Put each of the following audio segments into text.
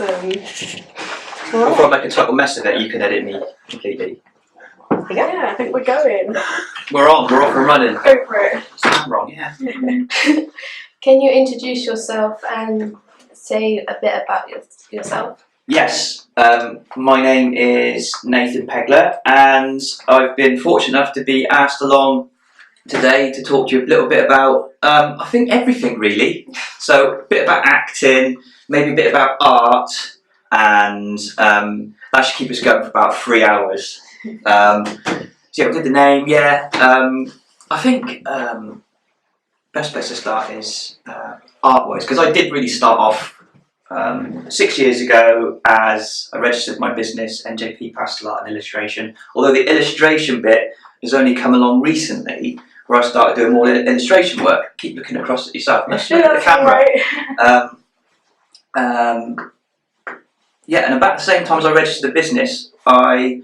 Awesome. If I make a total mess of it, you can edit me completely. Yeah, I think we're going. We're off and running. Go for it. I'm wrong, yeah. Can you introduce yourself and say a bit about yourself? Yes, my name is Nathan Peglar, and I've been fortunate enough to be asked along today to talk to you a little bit about, I think, everything really. So a bit about acting, maybe a bit about art, and that should keep us going for about 3 hours. So yeah, we did the name, yeah. I think best place to start is art-wise, because I did really start off 6 years ago as I registered my business, NJP Pastel Art and Illustration, although the illustration bit has only come along recently, where I started doing more illustration work. Keep looking across at yourself. Let's look at the camera. Right. Yeah, and about the same time as I registered the business, I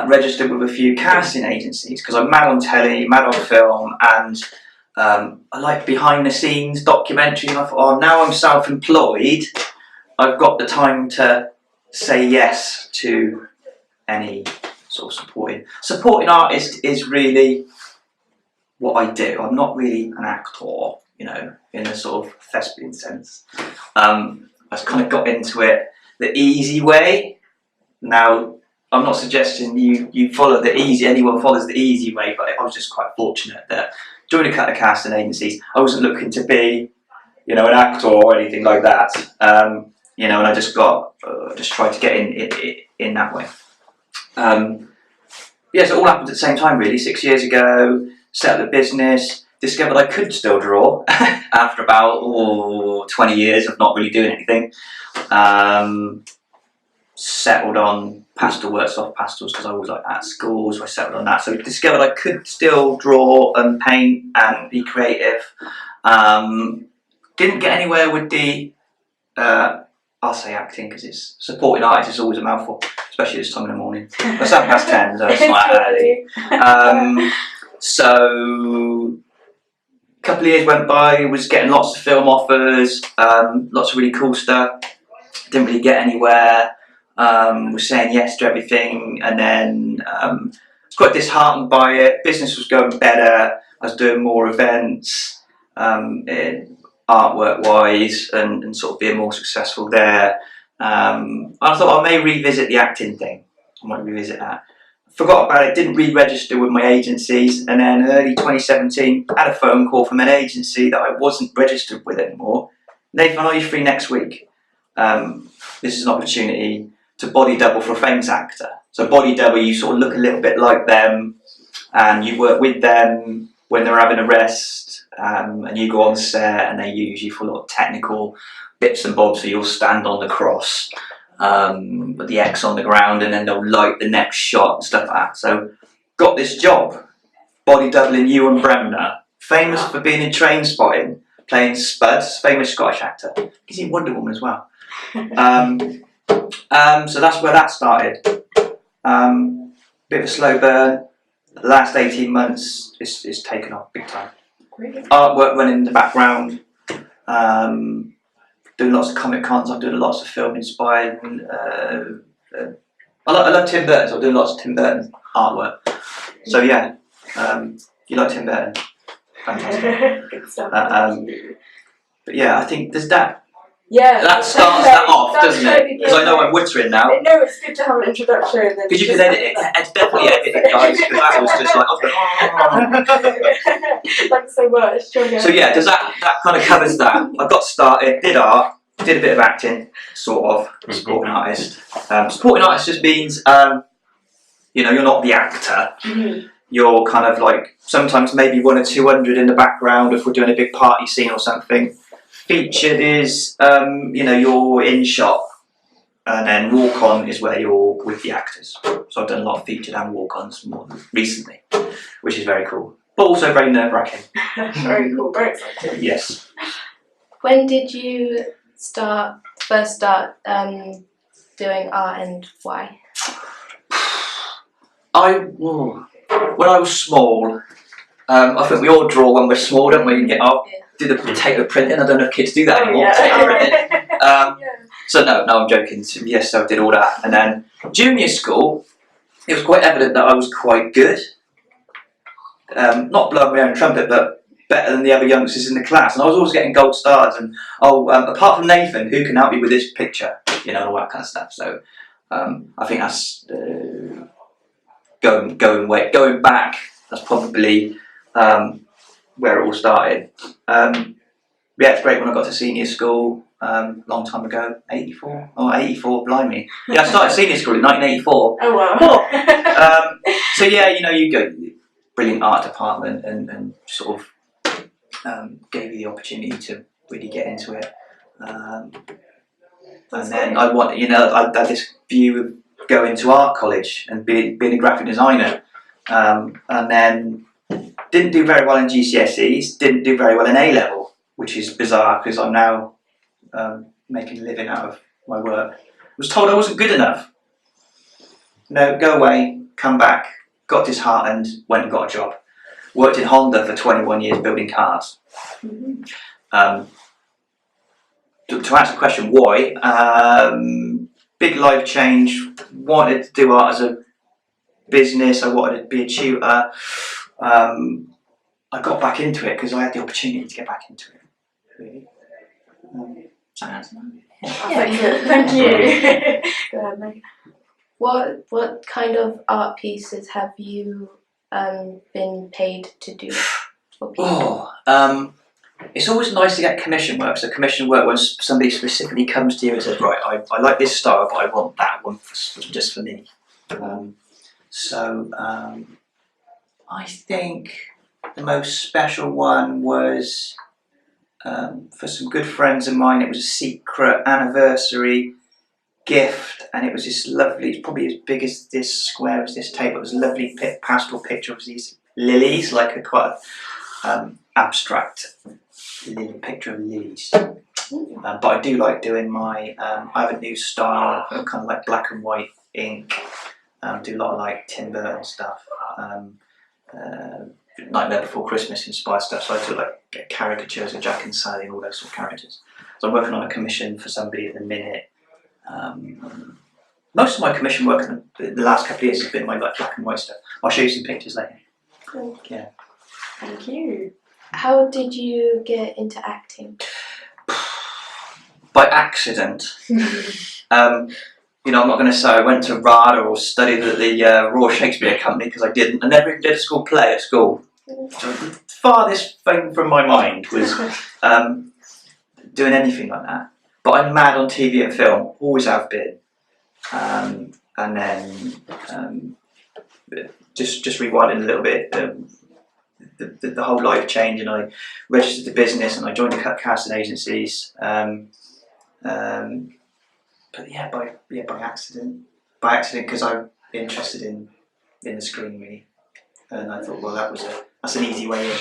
registered with a few casting agencies, because I'm mad on telly, mad on film, and I like behind the scenes documentaries, and I thought, oh, now I'm self-employed, I've got the time to say yes to any sort of supporting artist is really what I do. I'm not really an actor, you know, in a sort of thespian sense. I just kind of got into it the easy way. Now, I'm not suggesting you follow anyone follows the easy way, but I was just quite fortunate that during a couple of casting agencies, I wasn't looking to be, you know, an actor or anything like that. You know, and I just tried to get in that way. Yeah, so it all happened at the same time, really. 6 years ago, set up the business, discovered I could still draw after about 20 years of not really doing anything. Settled on pastel work, soft pastels, because I always liked that at school, so I settled on that. So discovered I could still draw and paint and be creative. Didn't get anywhere with the, I'll say acting, because it's supporting artists is always a mouthful, especially this time in the morning. It's 10:30, so it's quite early. So a couple of years went by, was getting lots of film offers, lots of really cool stuff. Didn't really get anywhere. Was saying yes to everything, and then was quite disheartened by it. Business was going better. I was doing more events, artwork wise, and sort of being more successful there. I thought I may revisit the acting thing. I might revisit that. Forgot about it, didn't re-register with my agencies, and then early 2017 had a phone call from an agency that I wasn't registered with anymore. Nathan, are you free next week? This is an opportunity to body double for a famous actor. So body double, you sort of look a little bit like them, and you work with them when they're having a rest, and you go on set and they use you for a lot of technical bits and bobs. So you'll stand on the cross with the X on the ground, and then they'll light the next shot and stuff like that. So got this job, body doubling Ewan Bremner, famous for being in Train Spotting, playing Spuds, famous Scottish actor. He's in Wonder Woman as well. So that's where that started. Bit of a slow burn. The last 18 months is taken off big time. Great. Artwork running in the background. Doing lots of Comic Cons. I'm doing lots of film inspired. I love Tim Burton, so I'm doing lots of Tim Burton artwork. So yeah, you like Tim Burton? Fantastic. Good stuff. But yeah, I think there's that. Yeah, That starts that off, doesn't it? Because I know I'm wittering now. No, it's good to have an introduction. Because you can edit it. Definitely edit it, guys. Because that was just like, Thanks so much. So yeah, does that kind of covers that? I got started, did art, did a bit of acting, sort of, supporting artist. Supporting artist just means, you know, you're not the actor. Mm-hmm. You're kind of like, sometimes maybe 1 or 200 in the background if we're doing a big party scene or something. Featured is, you know, you're in shot, and then walk-on is where you're with the actors. So I've done a lot of featured and walk-ons more recently, which is very cool, but also very nerve-wracking. Very cool, very exciting. Yes. When did you first start doing art, and why? When I was small, I think we all draw when we're small, don't we? You get up, do the paper printing. I don't know if kids do that anymore. Yeah. So no, I'm joking. So, yes, so I did all that, and then junior school, it was quite evident that I was quite good. Not blowing my own trumpet, but better than the other youngsters in the class. And I was always getting gold stars. And apart from Nathan, who can help me with this picture, all that kind of stuff. So I think that's going back. That's probably where it all started. It's great when I got to senior school. Long time ago, 84. Oh, 84, blimey. Yeah, I started senior school in 1984. Oh wow. So yeah, you go brilliant art department and sort of gave you the opportunity to really get into it. And then I had this view of going to art college and being a graphic designer. And then didn't do very well in GCSEs, didn't do very well in A level, which is bizarre because I'm now making a living out of my work. Was told I wasn't good enough. No, go away, come back. Got disheartened, went and got a job. Worked in Honda for 21 years building cars. To answer the question why, big life change, wanted to do art as a business, I wanted to be a tutor. I got back into it because I had the opportunity to get back into it. Really. Thank you. Go ahead, Meg. What kind of art pieces have you been paid to do for people? It's always nice to get commission work. So commission work when somebody specifically comes to you and says, right, I like this style, but I want that one just for me. I think the most special one was for some good friends of mine. It was a secret anniversary gift, and it was this lovely, it's probably as big as this square as this table. It was a lovely pastel picture of these lilies, like a quite abstract picture of lilies. But I do like doing my, I have a new style of kind of like black and white ink. Do a lot of like Tim Burton stuff, Nightmare Before Christmas inspired stuff. So I do like caricatures of Jack and Sally and all those sort of characters. So I'm working on a commission for somebody at the minute. Most of my commission work in the last couple of years has been my like black and white stuff. I'll show you some pictures later. Yeah. Thank you. How did you get into acting? By accident. I'm not going to say I went to RADA or studied at the Royal Shakespeare Company because I didn't. I never even did a school play at school. So the farthest thing from my mind was doing anything like that. But I'm mad on TV and film, always have been. And then just rewinding a little bit, the whole life change, and I registered the business and I joined the casting agencies. But yeah, by accident. By accident, because I'm interested in the screen really, and I thought, well, that's an easy way in.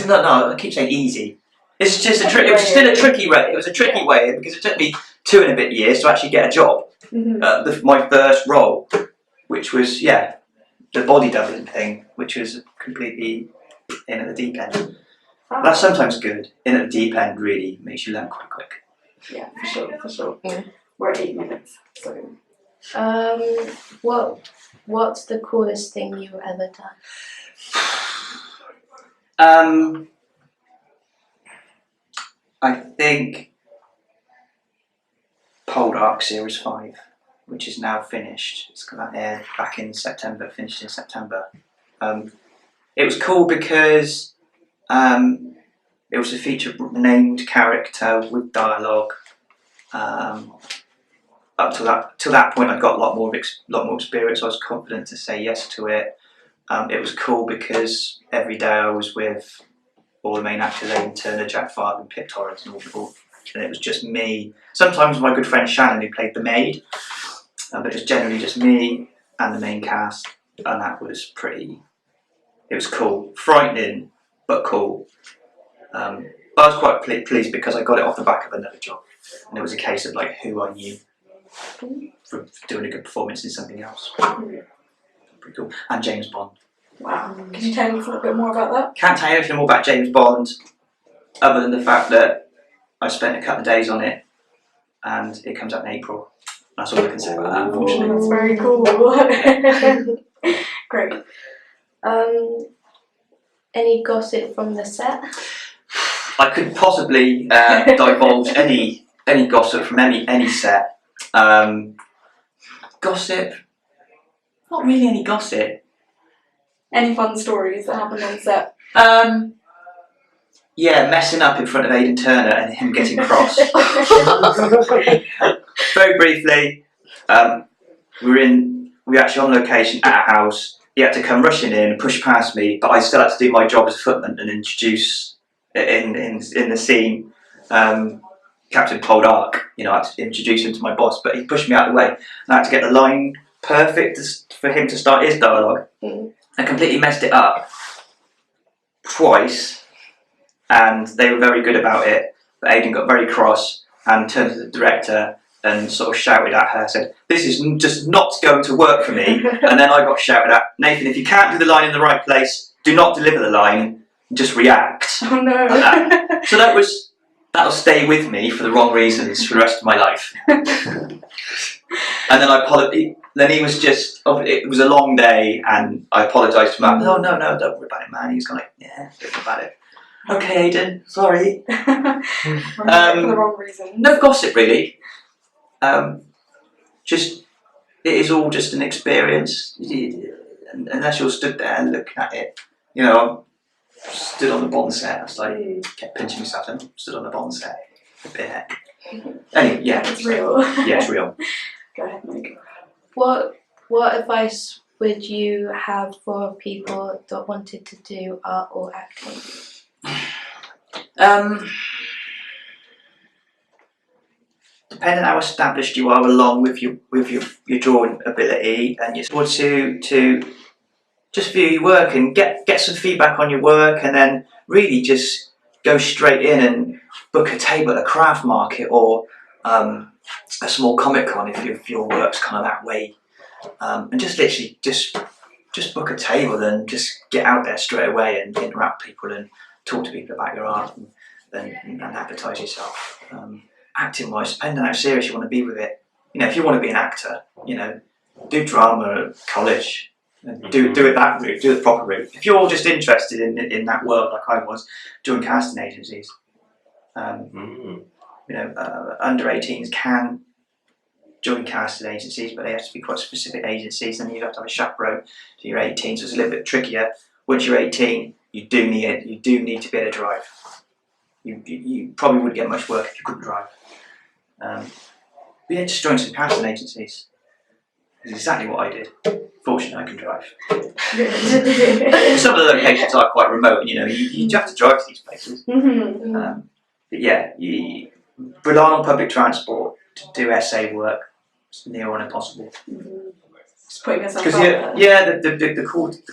No, I keep saying easy. It's just a trick. It was still a tricky way. It was a tricky way because it took me 2 and a bit years to actually get a job. My first role, which was the body doubling thing, which was completely in at the deep end. That's sometimes good. In at the deep end really makes you learn quite quick. Yeah, for sure. Yeah. We're at 8 minutes, so. What's the coolest thing you've ever done? I think Poldark Series 5, which is now finished. It's got that aired back in September, finished in September. It was cool because it was a feature named character with dialogue. Up to that point, I got a lot more experience. I was confident to say yes to it. It was cool because every day I was with all the main actors: Aidan Turner, Jack Farr, and Pip Torrens, and and it was just me. Sometimes my good friend Shannon, who played the maid, but it was generally just me and the main cast, and that was pretty. It was cool, frightening, but cool. But I was quite pleased because I got it off the back of another job, and it was a case of like who I knew for doing a good performance in something else. Pretty cool. And James Bond. Wow. Could you tell me a little bit more about that? Can't tell you anything more about James Bond, other than the fact that I spent a couple of days on it, and it comes out in April. That's all I can say about that, unfortunately. That's very cool. Great. Any gossip from the set? I could possibly divulge any gossip from any set. Gossip? Not really any gossip. Any fun stories that happened on set? Yeah, messing up in front of Aidan Turner and him getting cross. Very briefly, we were actually on location at a house. He had to come rushing in, push past me, but I still had to do my job as a footman and introduce in the scene Captain Poldark. I had to introduce him to my boss, but he pushed me out of the way, and I had to get the line perfect for him to start his dialogue. I completely messed it up twice, and they were very good about it. But Aidan got very cross and turned to the director and sort of shouted at her, said, "This is just not going to work for me." And then I got shouted at, "Nathan, if you can't do the line in the right place, do not deliver the line, just react." Oh no. Like that. So that'll stay with me for the wrong reasons for the rest of my life. And then then he was just, it was a long day, and I apologised to him. "Oh, no, don't worry about it, man." He was kind of like, "Yeah, don't worry about it." "Okay, Aidan, sorry." For the wrong reason. No gossip, really. Just, it is all just an experience. Unless you're stood there looking at it. I stood on the Bond set. I was like, kept pinching myself. I stood on the Bond set. A bit heck. Anyway, yeah. It's real. Yeah, it's real. Go ahead, Meg. What advice would you have for people that wanted to do art or acting? Depending on how established you are along with your drawing ability, and you want to just view your work and get some feedback on your work, and then really just go straight in and book a table at a craft market or a small Comic Con if your work's kind of that way, and just literally just book a table and just get out there straight away and interact with people and talk to people about your art and advertise yourself. Acting wise, depending on how serious you want to be with it. If you want to be an actor, do drama at college. Do it that route, do the proper route. If you're just interested in that world, like I was, join casting agencies. Under 18s can join casting agencies, but they have to be quite specific agencies, and you have to have a chaperone to your 18, so it's a little bit trickier. Once you're 18, you do need to be able to drive. You probably wouldn't get much work if you couldn't drive. But yeah, just join some casting agencies. It's exactly what I did. Fortunately, I can drive. Some of the locations are quite remote, you have to drive to these places. But yeah, you rely on public transport to do essay work. It's near on impossible. Just putting yourself out Because there. the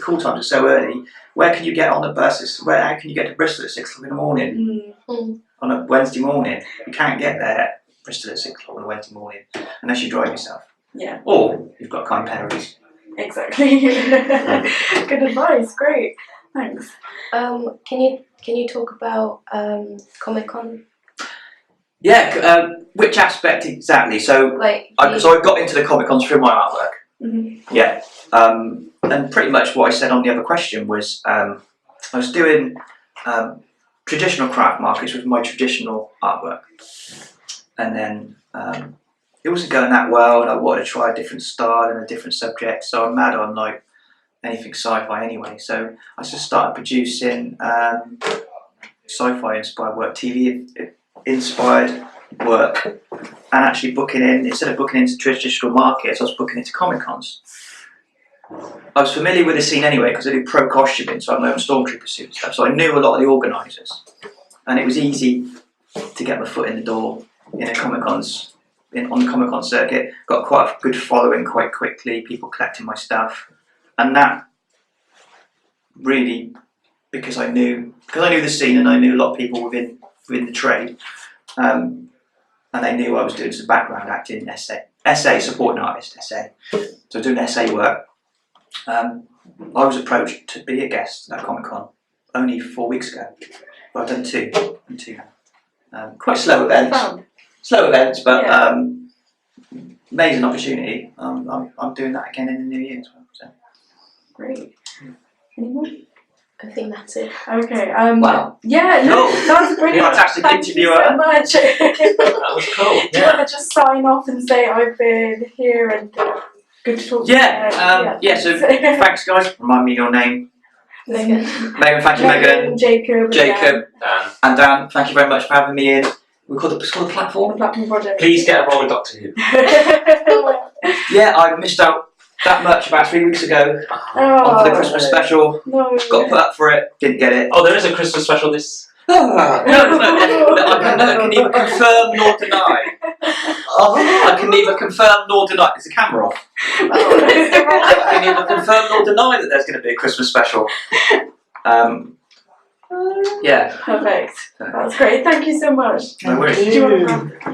call times are so early. Where can you get on the buses? How can you get to Bristol at 6 o'clock in the morning on a Wednesday morning? You can't get there at Bristol at 6 o'clock on a Wednesday morning unless you drive yourself. Yeah. Or you've got kind penalties. Exactly. Good advice. Great. Thanks. Can you talk about Comic Con? Yeah. Which aspect exactly? So I got into the Comic Cons through my artwork. Yeah. And pretty much what I said on the other question was I was doing traditional craft markets with my traditional artwork, and then it wasn't going that well, and I wanted to try a different style and a different subject, so I'm mad on like anything sci-fi anyway, so I just started producing sci-fi inspired work, TV inspired work, and actually booking in, instead of booking into traditional markets, I was booking into Comic Cons. I was familiar with the scene anyway because I do pro costuming, so I had my own Stormtrooper suit and stuff, so I knew a lot of the organisers, and it was easy to get my foot in the door in a Comic Cons. On the Comic Con circuit, got quite a good following quite quickly, people collecting my stuff, and that really, because I knew the scene and I knew a lot of people within the trade, and they knew I was doing some background acting, essay supporting artist, essay. So doing essay work, I was approached to be a guest at Comic Con only 4 weeks ago, but I've done two now. Quite slow events. slow events, but Yeah. amazing opportunity. I'm doing that again in the new year as well. So. Great. Any more? I think that's it. Okay. Wow. Yeah, no, Cool. that was brilliant. Fantastic Thank interviewer. you so much. That was cool. Do you want to just sign off and say I've been here and good to talk to you? So thanks guys. Remind me your name. Megan. Megan, thank you, Megan. Jacob. Jacob Dan, and Dan, thank you very much for having me in. We called the The platform. Platform Project. please get a role in Doctor Who. Yeah, I missed out that much about 3 weeks ago on for the Christmas special. No. Got put up for it, didn't get it. Oh, there is a Christmas special this. No, I can neither confirm nor deny. I can neither confirm nor deny. Is the camera off? I can neither confirm nor deny that there's going to be a Christmas special. Yeah. Perfect. That's great. Thank you so much. No worries. Do you want to